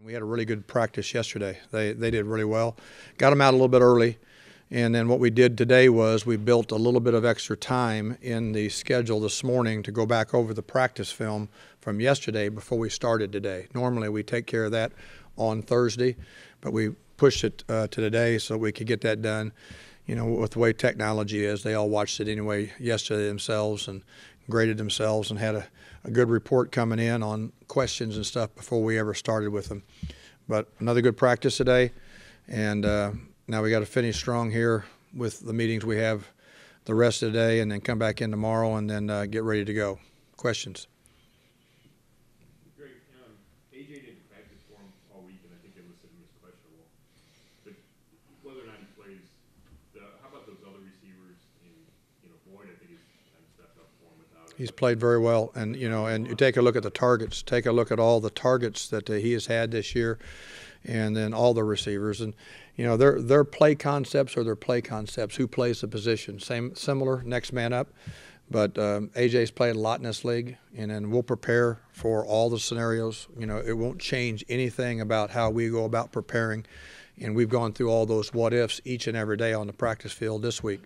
We had a really good practice yesterday. They did really well. Got them out a little bit early. And then what we did today was we built a little bit of extra time in the schedule this morning to go back over the practice film from yesterday before we started today. Normally we take care of that on Thursday, but we pushed it to today so we could get that done. You know, with the way technology is, they all watched it anyway yesterday themselves and graded themselves and had a good report coming in on questions and stuff before we ever started with them. But another good practice today, and now we got to finish strong here with the meetings we have the rest of the day, and then come back in tomorrow and then get ready to go. Questions? Greg, AJ didn't practice for him all week, and I think they listed him as questionable. But whether or not he plays, how about those other receivers? And Boyd, I think, has kind of stepped up for him without him. He's played very well, and and you take a look at the targets. Take a look at all the targets that he has had this year, and then all the receivers. And their play concepts are their play concepts. Who plays the position? Similar, next man up. But AJ's played a lot in this league, and then we'll prepare for all the scenarios. It won't change anything about how we go about preparing, and we've gone through all those what-ifs each and every day on the practice field this week.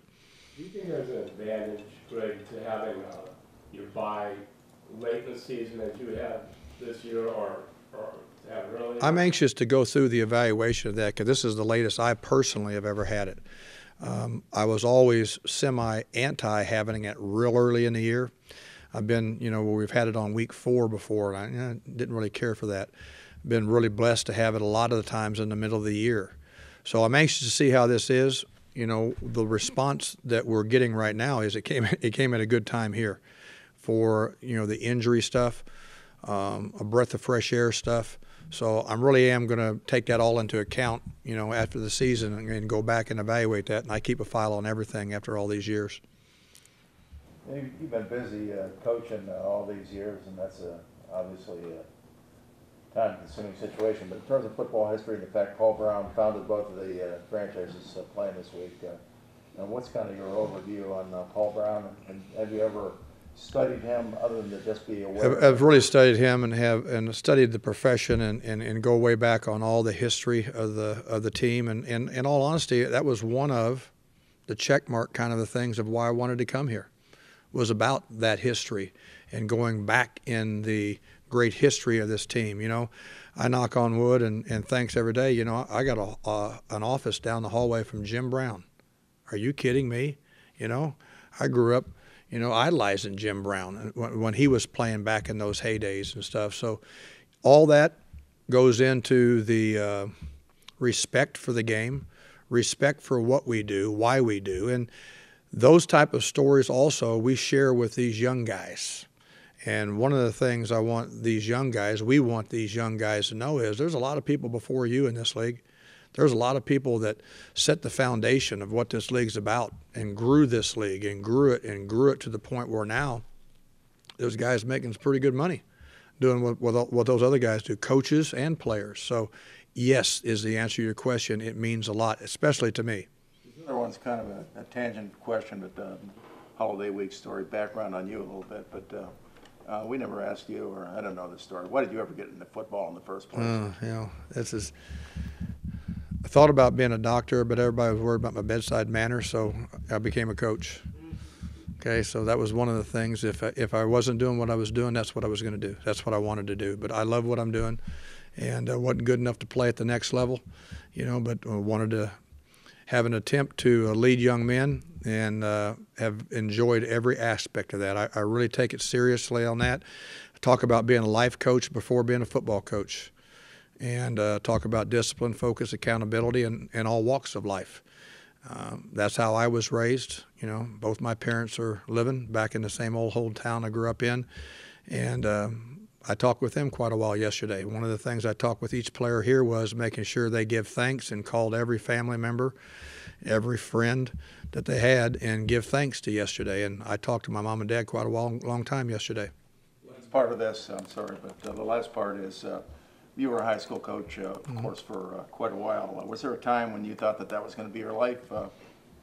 Do you think there's an advantage, Greg, to having your bye late in the season as you have this year, or to have it early? I'm anxious to go through the evaluation of that because this is the latest I personally have ever had it. I was always semi-anti having it real early in the year. I've been, where we've had it on week 4 before, and I didn't really care for that. Been really blessed to have it a lot of the times in the middle of the year. So I'm anxious to see how this is. The response that we're getting right now is it came at a good time here for, the injury stuff, a breath of fresh air stuff. So I really am going to take that all into account, after the season and go back and evaluate that. And I keep a file on everything after all these years. You've been busy coaching all these years, and that's obviously a time-consuming situation. But in terms of football history and the fact Paul Brown founded both of the franchises playing this week, what's kind of your overview on Paul Brown? And have you ever studied him other than to just be aware? I've really studied him and studied the profession and go way back on all the history of the team. And in all honesty, that was one of the check mark kind of the things of why I wanted to come here, was about that history and going back in the great history of this team. I knock on wood and thanks every day. I got an office down the hallway from Jim Brown. Are you kidding me? I grew up idolizing Jim Brown when he was playing back in those heydays and stuff. So all that goes into the respect for the game, respect for what we do, why we do. And those type of stories also we share with these young guys. And one of the things we want these young guys to know is there's a lot of people before you in this league. There's a lot of people that set the foundation of what this league's about and grew this league and grew it to the point where now those guys making some pretty good money doing what those other guys do, coaches and players. So yes is the answer to your question. It means a lot, especially to me. This other one's kind of a tangent question, but the holiday week story, background on you a little bit, but we never asked you, or I don't know the story. Why did you ever get into football in the first place? I thought about being a doctor, but everybody was worried about my bedside manner, so I became a coach. Okay, so that was one of the things. If I wasn't doing what I was doing, that's what I was going to do. That's what I wanted to do. But I love what I'm doing, and wasn't good enough to play at the next level, but wanted to have an attempt to lead young men and have enjoyed every aspect of that. I really take it seriously on that. I talk about being a life coach before being a football coach. And talk about discipline, focus, accountability, and all walks of life. That's how I was raised. Both my parents are living back in the same old hometown I grew up in. And I talked with them quite a while yesterday. One of the things I talked with each player here was making sure they give thanks and called every family member, every friend that they had, and give thanks to yesterday. And I talked to my mom and dad quite a long time yesterday. Last part of this, I'm sorry, but the last part is you were a high school coach, of course, for quite a while. Was there a time when you thought that was going to be your life,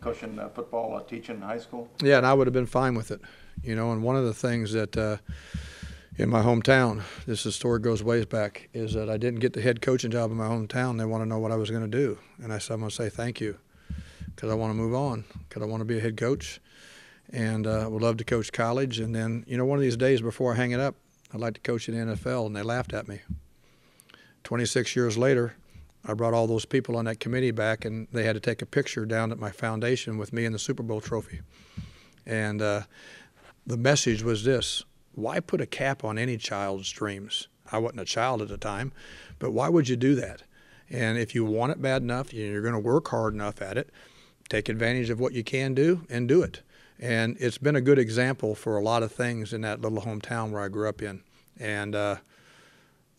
coaching football, teaching in high school? Yeah, and I would have been fine with it. And one of the things that, in my hometown. This story goes ways back, is that I didn't get the head coaching job in my hometown. They want to know what I was going to do. And I said, I'm going to say thank you because I want to move on, because I want to be a head coach. And I would love to coach college. And then, one of these days before I hang it up, I'd like to coach in the NFL. And they laughed at me. 26 years later, I brought all those people on that committee back, and they had to take a picture down at my foundation with me and the Super Bowl trophy. And the message was this: why put a cap on any child's dreams? I wasn't a child at the time, but why would you do that? And if you want it bad enough, you're going to work hard enough at it, take advantage of what you can do, and do it. And it's been a good example for a lot of things in that little hometown where I grew up in. And I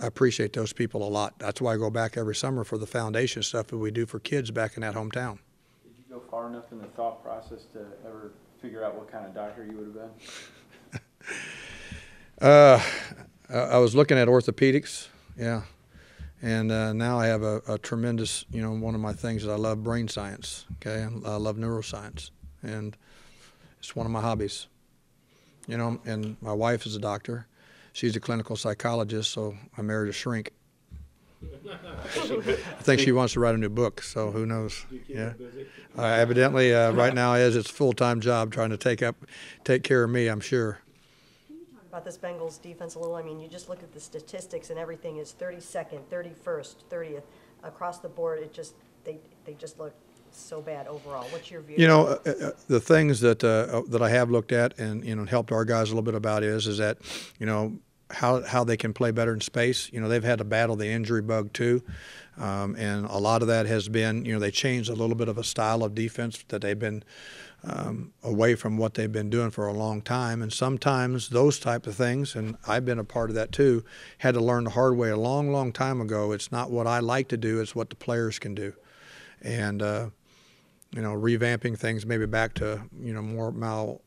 appreciate those people a lot. That's why I go back every summer for the foundation stuff that we do for kids back in that hometown. Did you go far enough in the thought process to ever figure out what kind of doctor you would have been? I was looking at orthopedics, yeah. And now I have a tremendous, one of my things is I love brain science, okay? And I love neuroscience. And it's one of my hobbies, and my wife is a doctor. She's a clinical psychologist, so I married a shrink. I think she wants to write a new book, so who knows? Yeah. Evidently, right now, it's a full-time job trying to take care of me, I'm sure. Can you talk about this Bengals defense a little? I mean, you just look at the statistics and everything is 32nd, 31st, 30th across the board. They just look so bad overall. What's your view? The things that I have looked at and helped our guys a little bit about is that how they can play better in space. They've had to battle the injury bug too, and a lot of that has been they changed a little bit of a style of defense that they've been away from what they've been doing for a long time. And sometimes those type of things, and I've been a part of that too, had to learn the hard way a long time ago. It's not what I like to do; it's what the players can do, and revamping things maybe back to more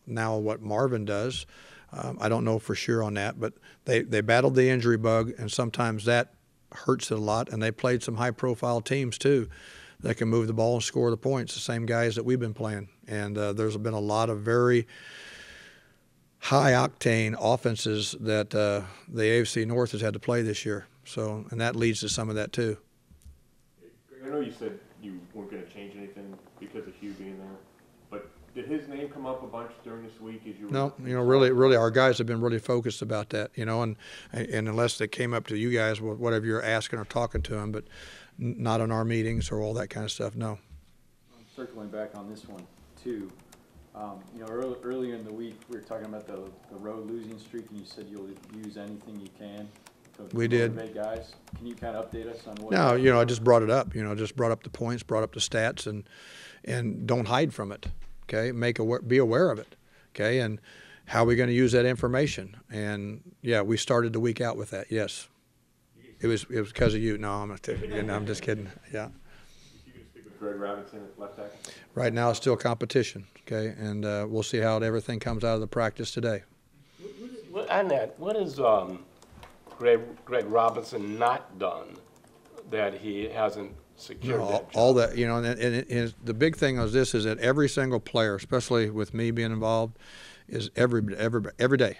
now what Marvin does. I don't know for sure on that, but they battled the injury bug, and sometimes that hurts it a lot. And they played some high-profile teams too that can move the ball and score the points, the same guys that we've been playing. And there's been a lot of very high-octane offenses that the AFC North has had to play this year. So, and that leads to some of that too. I know you said you weren't going to change anything because of Hugh being there, but did his name come up a bunch during this week as you were? No, really, our guys have been really focused about that, and unless they came up to you guys, whatever you're asking or talking to them, but not in our meetings or all that kind of stuff, no. Circling back on this one, too, earlier in the week, we were talking about the road losing streak, and you said you'll use anything you can to we did. motivate guys. Can you kind of update us on what? No, I just brought it up, just brought up the points, brought up the stats, and don't hide from it. Okay, be aware of it. Okay, and how are we going to use that information? And yeah, we started the week out with that. Yes, it was because of you. No, I'm just kidding. Yeah. You can stick with Greg Robinson at left tackle. Right now, it's still competition. Okay, and we'll see how everything comes out of the practice today. On that, what has Greg Robinson not done that he hasn't secured that job? All that, and the big thing is this, is that every single player, especially with me being involved, is every day.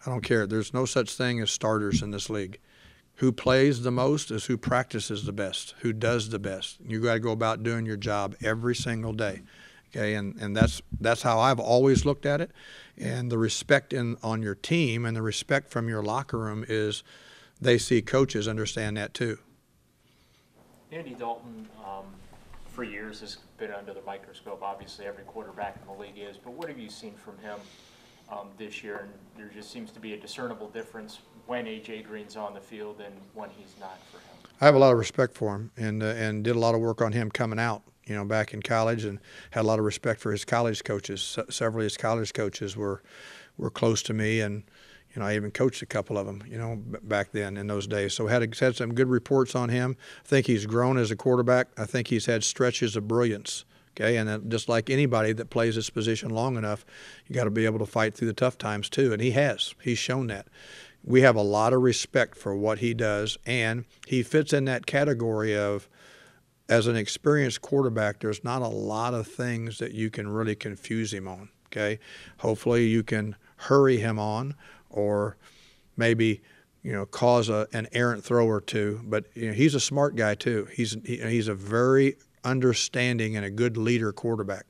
I don't care. There's no such thing as starters in this league. Who plays the most is who practices the best, who does the best. You got to go about doing your job every single day. Okay, and that's how I've always looked at it. And the respect on your team and the respect from your locker room is they see coaches understand that too. Andy Dalton, for years, has been under the microscope. Obviously, every quarterback in the league is. But what have you seen from him this year? And there just seems to be a discernible difference when A.J. Green's on the field and when he's not for him. I have a lot of respect for him and did a lot of work on him coming out, back in college, and had a lot of respect for his college coaches. Several of his college coaches were close to me, and I even coached a couple of them, back then in those days. So had some good reports on him. I think he's grown as a quarterback. I think he's had stretches of brilliance. Okay, and just like anybody that plays this position long enough, you got to be able to fight through the tough times too, and he has. He's shown that. We have a lot of respect for what he does, and he fits in that category of, as an experienced quarterback, there's not a lot of things that you can really confuse him on. Okay, hopefully you can hurry him on, or maybe, cause an errant throw or two. But he's a smart guy too. He's a very understanding and a good leader quarterback.